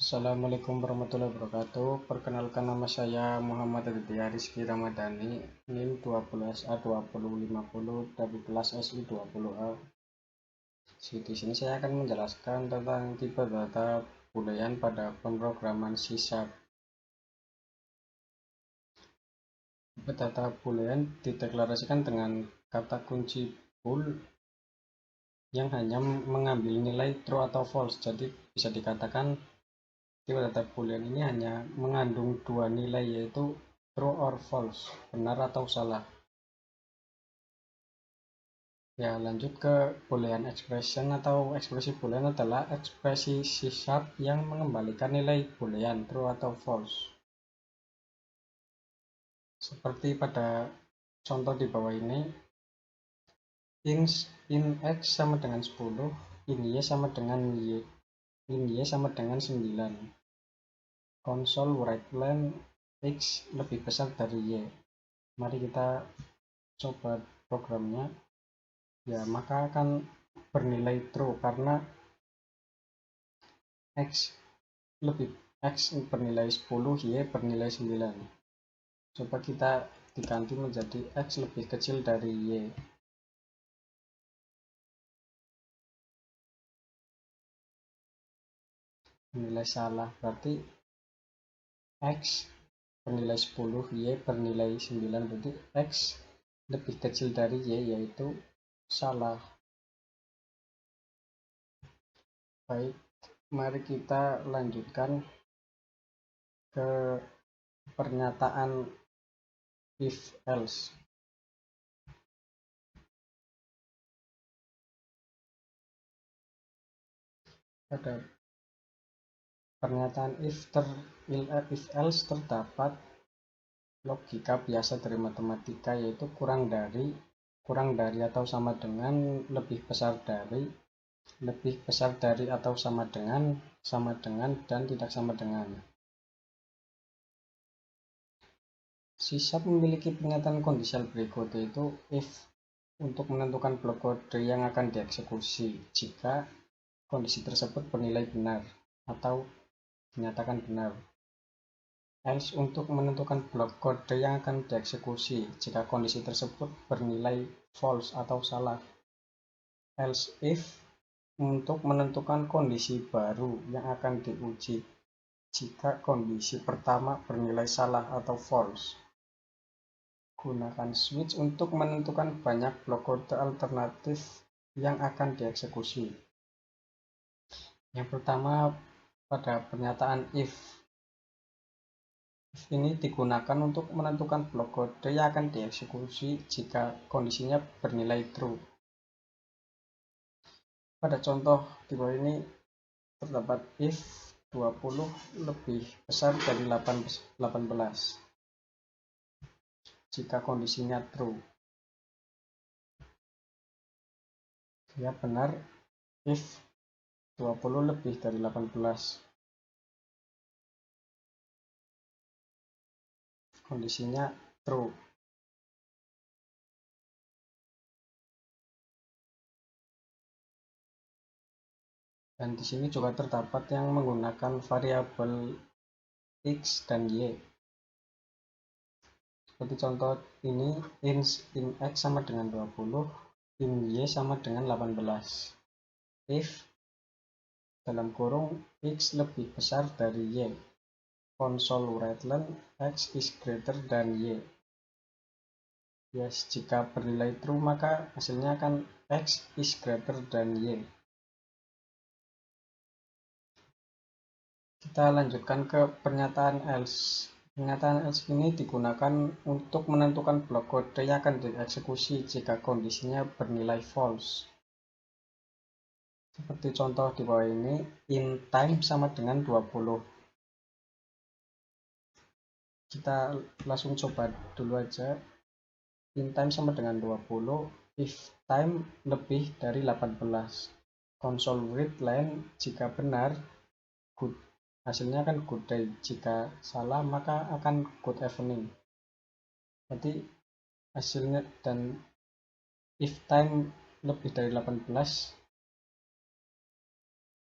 Assalamualaikum warahmatullahi wabarakatuh. Perkenalkan, nama saya Muhammad Aditya Rizky Ramadhani, NIM 20SA 2050 dari kelas SI 20A. Di sini saya akan menjelaskan tentang tipe data boolean pada pemrograman C#. Tipe data boolean dideklarasikan dengan kata kunci bool yang hanya mengambil nilai true atau false. Jadi bisa dikatakan tipe data boolean ini hanya mengandung dua nilai, yaitu true or false, benar atau salah. Ya, lanjut ke boolean expression atau ekspresi boolean adalah ekspresi C# yang mengembalikan nilai boolean true atau false. Seperti pada contoh di bawah ini, in x sama dengan 10, in y sama dengan y, in y sama dengan 9. Console write len x lebih besar dari y. Mari kita coba programnya. Ya, maka akan bernilai true karena x bernilai 10, y bernilai 9. Coba kita diganti menjadi x lebih kecil dari y. Nilai salah, berarti x bernilai 10, y bernilai 9, berarti x lebih kecil dari y, yaitu salah. Baik, mari kita lanjutkan ke pernyataan if else. Pada pernyataan if else terdapat logika biasa dari matematika, yaitu kurang dari atau sama dengan, lebih besar dari atau sama dengan, dan tidak sama dengan. C# memiliki pernyataan kondisial berikut, yaitu if untuk menentukan blok kode yang akan dieksekusi jika kondisi tersebut bernilai benar atau dinyatakan benar. Else untuk menentukan blok kode yang akan dieksekusi jika kondisi tersebut bernilai false atau salah. Else if untuk menentukan kondisi baru yang akan diuji jika kondisi pertama bernilai salah atau false. Gunakan switch untuk menentukan banyak blok kode alternatif yang akan dieksekusi. Yang pertama, pada pernyataan if ini digunakan untuk menentukan blok kode yang akan dieksekusi jika kondisinya bernilai true. Pada contoh di bawah ini terdapat if 20 lebih besar dari 18 jika kondisinya true. Ya, benar if 20 lebih dari 18. Kondisinya true. Dan di sini juga terdapat yang menggunakan variabel x dan y. Seperti contoh ini, in x sama dengan 20, in y sama dengan 18. If dalam kurung x lebih besar dari y, console write len x is greater than y. Yes, jika bernilai true maka hasilnya akan x is greater than y. Kita lanjutkan ke pernyataan else. Pernyataan else ini digunakan untuk menentukan blok kode yang akan dieksekusi jika kondisinya bernilai false. Seperti contoh di bawah ini, in time sama dengan 20. Kita langsung coba dulu aja. In time sama dengan 20 if time lebih dari 18. Console read line jika benar, good, hasilnya akan good day. Jika salah maka akan good evening. Jadi hasilnya, dan if time lebih dari 18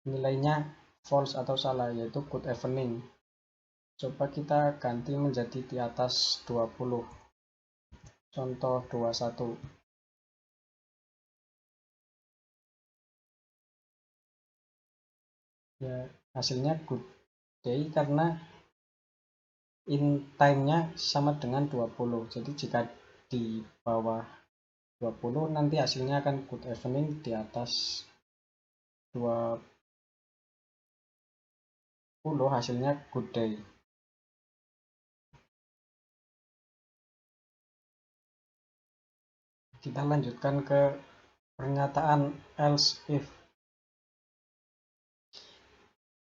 nilainya false atau salah, yaitu good evening. Coba kita ganti menjadi di atas 20. Contoh 21. Ya, hasilnya good day karena in time-nya sama dengan 20. Jadi jika di bawah 20 nanti hasilnya akan good evening, di atas 20 hasilnya good day. Kita lanjutkan ke pernyataan else if.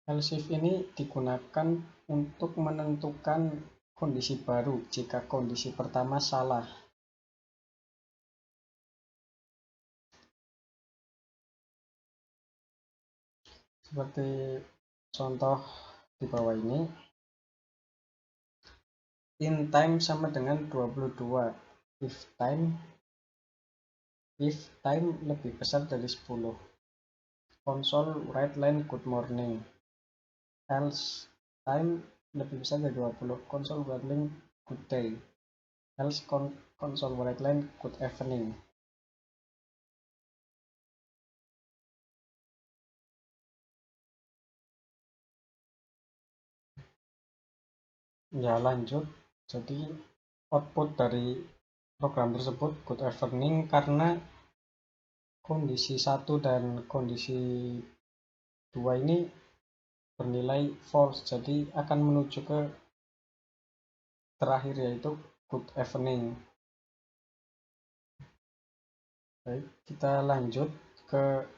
Else if ini digunakan untuk menentukan kondisi baru jika kondisi pertama salah. Seperti contoh di bawah ini, in time sama dengan 22, if time lebih besar dari 10, console write line good morning, else time lebih besar dari 20, console write line good day, else console write line good evening. Ya, lanjut. Jadi output dari program tersebut good evening karena kondisi 1 dan kondisi 2 ini bernilai false, jadi akan menuju ke terakhir yaitu good evening. Baik, kita lanjut ke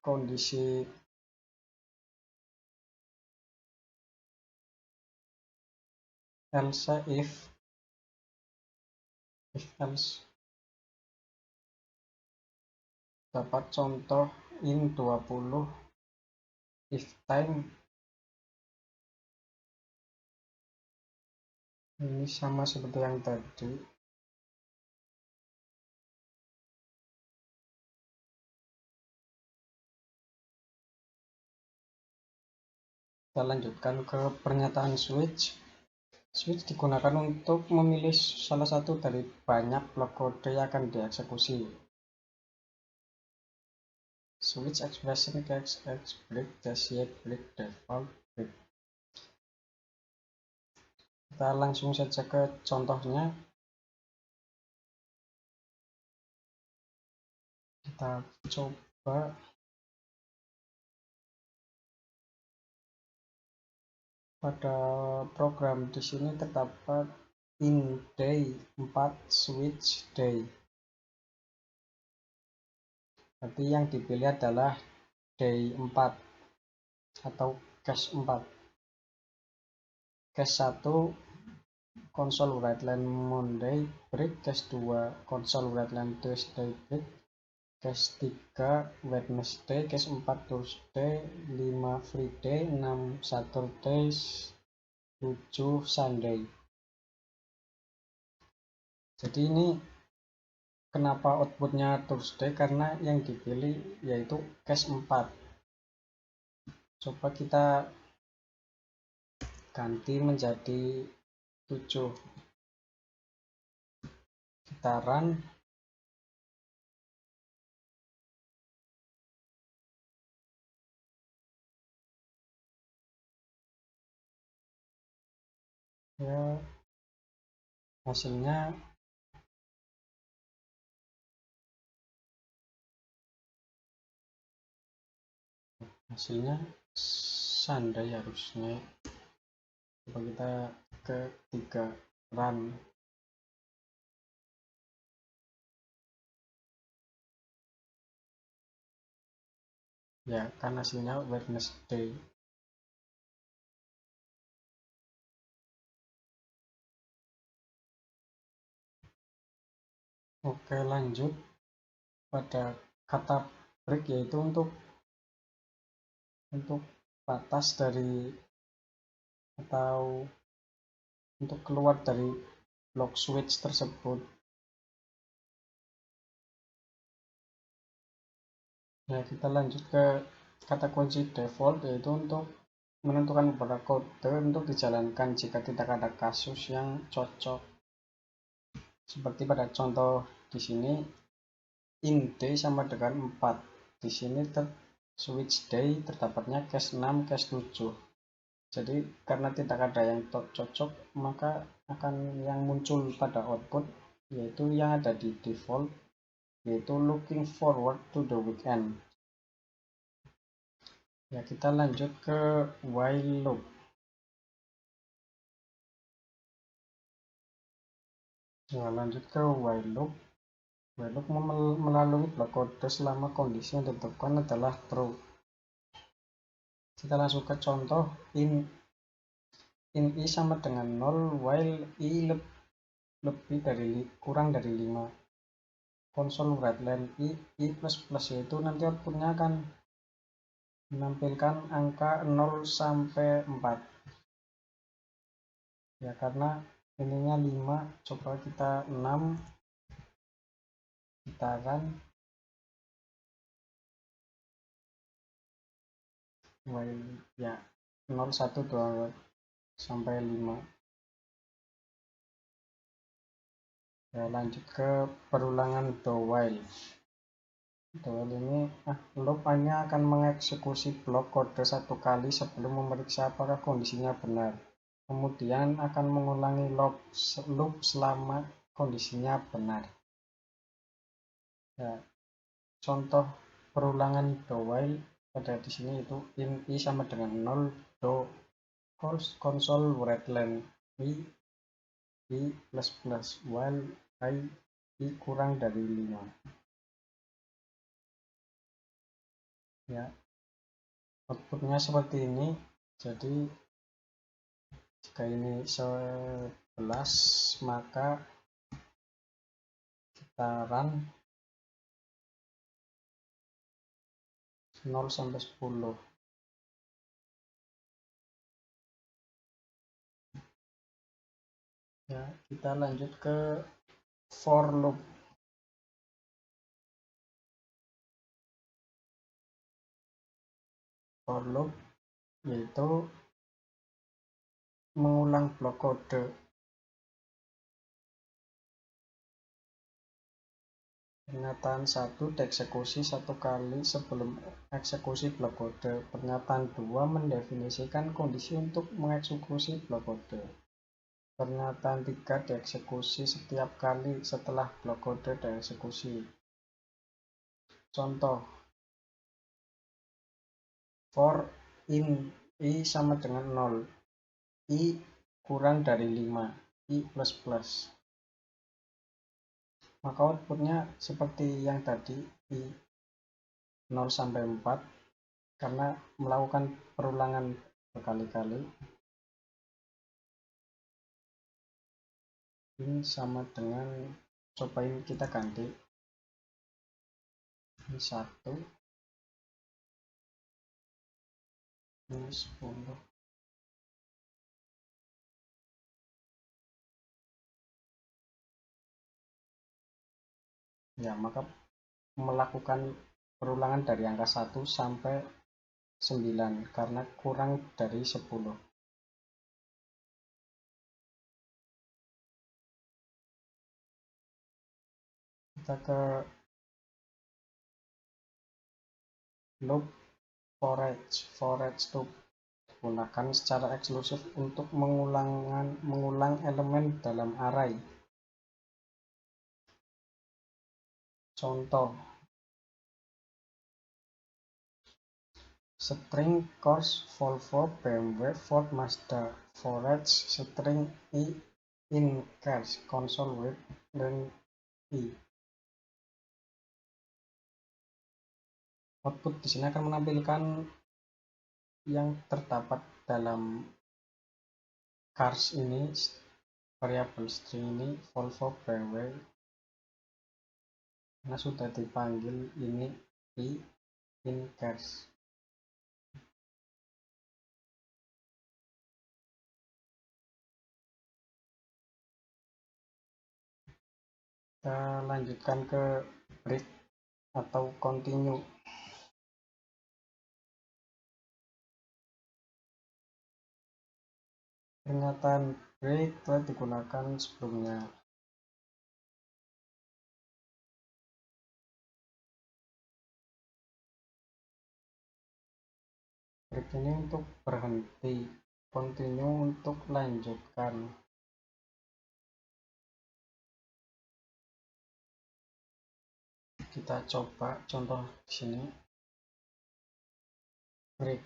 kondisi else if else. Dapat contoh in 20, if time ini sama seperti yang tadi. Kita lanjutkan ke pernyataan switch. Switch digunakan untuk memilih salah satu dari banyak blok kode yang akan dieksekusi. Switch expression x break yet break default break. Kita langsung saja ke contohnya. Kita coba pada program di sini terdapat in day 4 switch day. Berarti yang dipilih adalah day 4 atau cache 4. Cache 1 console write line Monday break, cache 2 console write line Tuesday break, cache 3 Wednesday, cache 4 Thursday, 5 Friday, 6 Saturday, 7 Sunday. Jadi ini kenapa outputnya Thursday, karena yang dipilih yaitu cache 4. Coba kita ganti menjadi 7. Kita run. Ya, hasilnya Sunday harusnya. Coba kita ke 3 run. Ya, kan hasilnya Wednesday. Oke, lanjut pada kata break, yaitu untuk batas dari atau untuk keluar dari block switch tersebut. Nah, kita lanjut ke kata kunci default, yaitu untuk menentukan beberapa kode untuk dijalankan jika tidak ada kasus yang cocok. Seperti pada contoh di sini, int d sama dengan 4. Di sini switch day terdapatnya cache 6, cache 7. Jadi karena tidak ada yang cocok, maka akan yang muncul pada output yaitu yang ada di default, yaitu looking forward to the weekend. Ya, kita lanjut ke while loop. Ya, lanjut ke while loop. While loop melalui blok kode selama kondisi yang ditentukan adalah true. Kita langsung ke contoh, in i sama dengan 0 while i kurang dari 5. Console writeline i plus plus, yaitu nanti outputnya akan menampilkan angka 0 sampai 4. Ya, karena ininya 5, coba kita 6, kita run. While ya 0, 1, 2 sampai 5. Ya, lanjut ke perulangan do while. Do while ini loop hanya akan mengeksekusi blok kode satu kali sebelum memeriksa apakah kondisinya benar. Kemudian akan mengulangi loop selama kondisinya benar. Ya, contoh perulangan do while pada di sini itu in i sama dengan 0 do console writeline i plus plus while i kurang dari 5. Ya, outputnya seperti ini. Jadi jika ini 11, maka kita run 0 sampai 10. Ya, kita lanjut ke for loop. For loop yaitu mengulang blok kode. Pernyataan 1 dieksekusi satu kali sebelum eksekusi blok kode. Pernyataan 2 mendefinisikan kondisi untuk mengeksekusi blok kode. Pernyataan 3 dieksekusi setiap kali setelah blok kode dieksekusi. Contoh, for in i sama dengan 0, i kurang dari 5, i plus plus. Maka outputnya seperti yang tadi, i 0 sampai 4, karena melakukan perulangan berkali-kali. Ini sama dengan, cobain kita ganti, ini 1, ini 10. Ya, maka melakukan perulangan dari angka 1 sampai 9 karena kurang dari 10. Kita ke loop forage loop digunakan secara eksklusif untuk mengulang elemen dalam array. Contoh, string Corse Volvo BMW Ford Mazda forage string i in cache console with len i. Output di sini akan menampilkan yang terdapat dalam cars ini, variabel string ini Volvo BMW, karena sudah dipanggil ini i in cache. Kita lanjutkan ke break atau continue. peringatan break telah digunakan sebelumnya. Break ini untuk berhenti, continue untuk lanjutkan. Kita coba contoh di sini. Break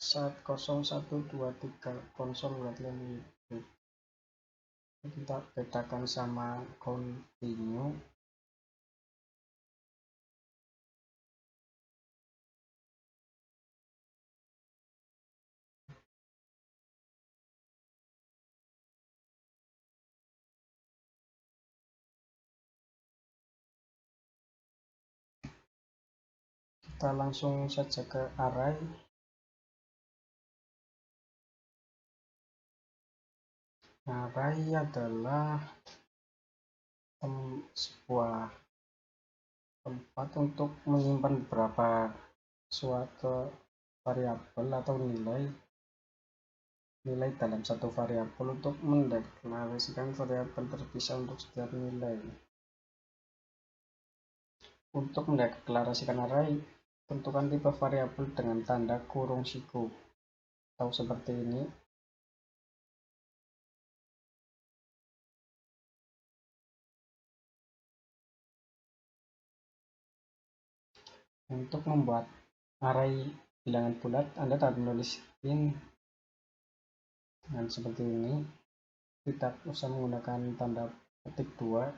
saat 0123 konsol Redline break. Kita bedakan sama continue. Kita langsung saja ke array. Array adalah sebuah tempat untuk menyimpan beberapa suatu variabel atau nilai dalam satu variabel untuk mendeklarasikan variabel terpisah untuk setiap nilai. Untuk mendeklarasikan array, tentukan tipe variabel dengan tanda kurung siku atau seperti ini. Untuk membuat array bilangan bulat, Anda dapat menulis int dengan seperti ini. Tidak usah menggunakan tanda petik 2.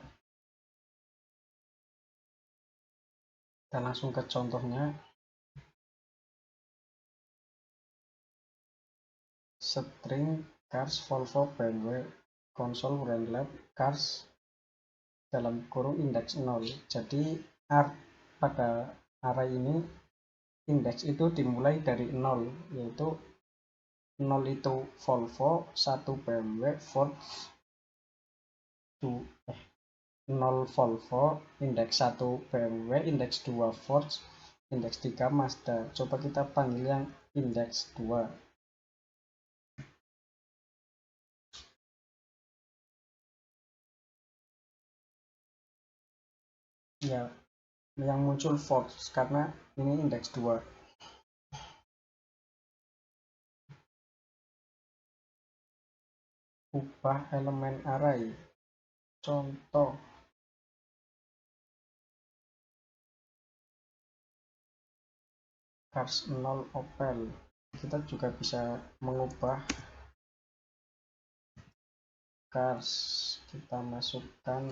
Kita langsung ke contohnya. String cars Volvo BMW konsol Redline cars dalam kurung indeks 0. Jadi pada array ini indeks itu dimulai dari 0, yaitu 0 itu Volvo, 1 BMW, Ford, 0 Volvo, indeks 1 BMW, indeks 2 Ford, indeks 3 Mazda. Coba kita panggil yang indeks 2. Ya, yang muncul Ford karena ini indeks 2. Ubah elemen array. Contoh, cars 0 Opel. Kita juga bisa mengubah cars. Kita masukkan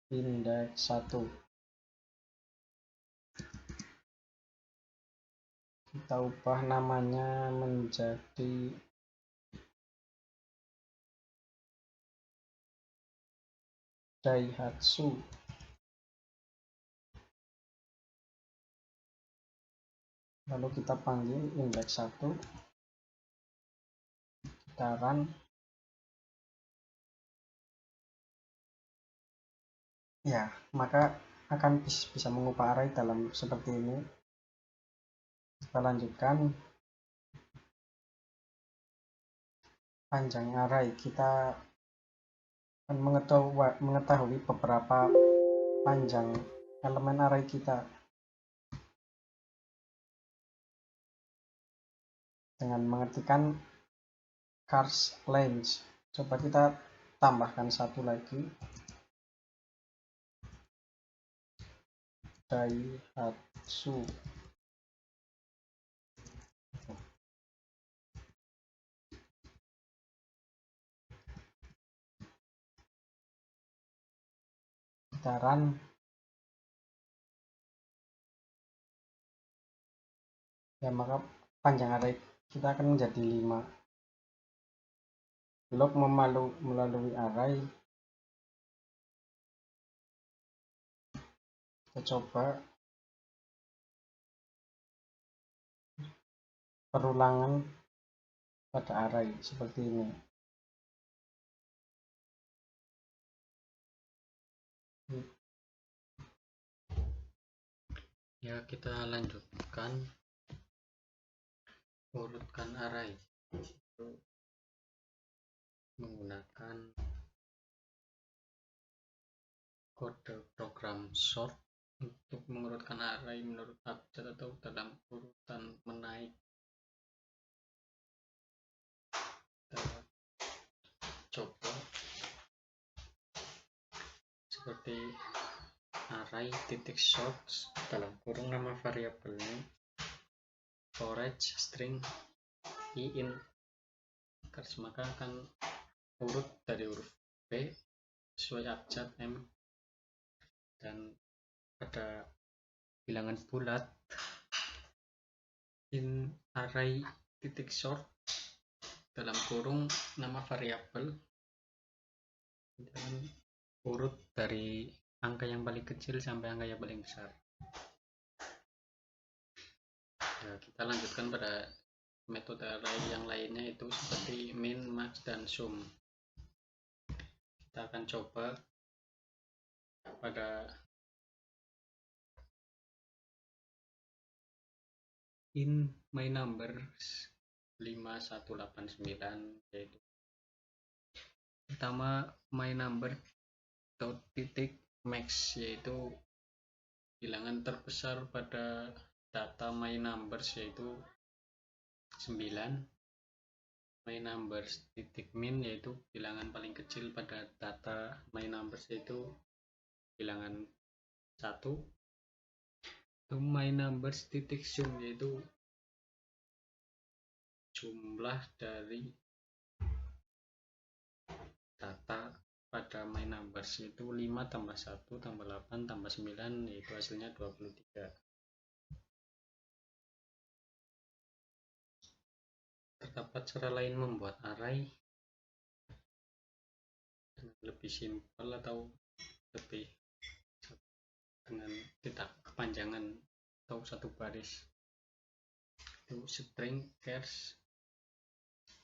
indeks 1. Kita ubah namanya menjadi Daihatsu. Lalu kita panggil indeks 1. Kita run. Ya, maka akan bisa mengubah array dalam seperti ini. Kita lanjutkan. Panjang array, kita akan mengetahui beberapa panjang elemen array kita dengan mengetikkan cars length. Coba kita tambahkan satu lagi, Daihatsu. Kita run. Ya, maka panjang array kita akan menjadi 5. Log melalui array. Kita coba perulangan pada array seperti ini. Ya, kita lanjutkan urutkan array. menggunakan kode program sort untuk mengurutkan array menurut abjad atau dalam urutan menaik. Kita coba seperti array titik sort dalam kurung nama variabelnya forage string in, maka akan urut dari huruf B sesuai abjad M, dan pada bilangan bulat in array titik sort dalam kurung nama variabel dan urut dari angka yang paling kecil sampai angka yang paling besar. Nah, kita lanjutkan pada metode array yang lainnya, itu seperti min, max, dan sum. Kita akan coba pada in my numbers 5189, yaitu pertama my number dot titik max, yaitu bilangan terbesar pada data my numbers yaitu 9. My numbers titik min, yaitu bilangan paling kecil pada data my numbers yaitu bilangan 1. My numbers titik sum, yaitu jumlah dari data pada my numbers, yaitu 5 tambah 1 tambah 8 tambah 9, yaitu hasilnya 23. Terdapat cara lain membuat array dengan lebih simpel atau lebih dengan tidak kepanjangan atau satu baris, itu string chars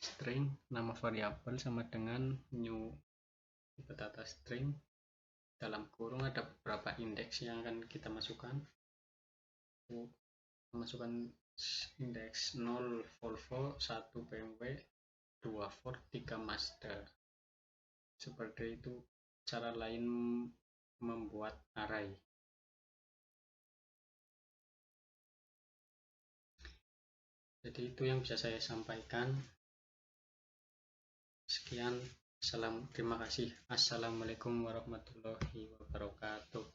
string nama variabel sama dengan new data string, dalam kurung ada beberapa indeks yang akan kita masukkan. Masukkan indeks 0 Volvo, 1 BMW, 2 Ford, 3 Mazda. Seperti itu cara lain membuat array. Jadi itu yang bisa saya sampaikan. Sekian, terima kasih. Assalamualaikum warahmatullahi wabarakatuh.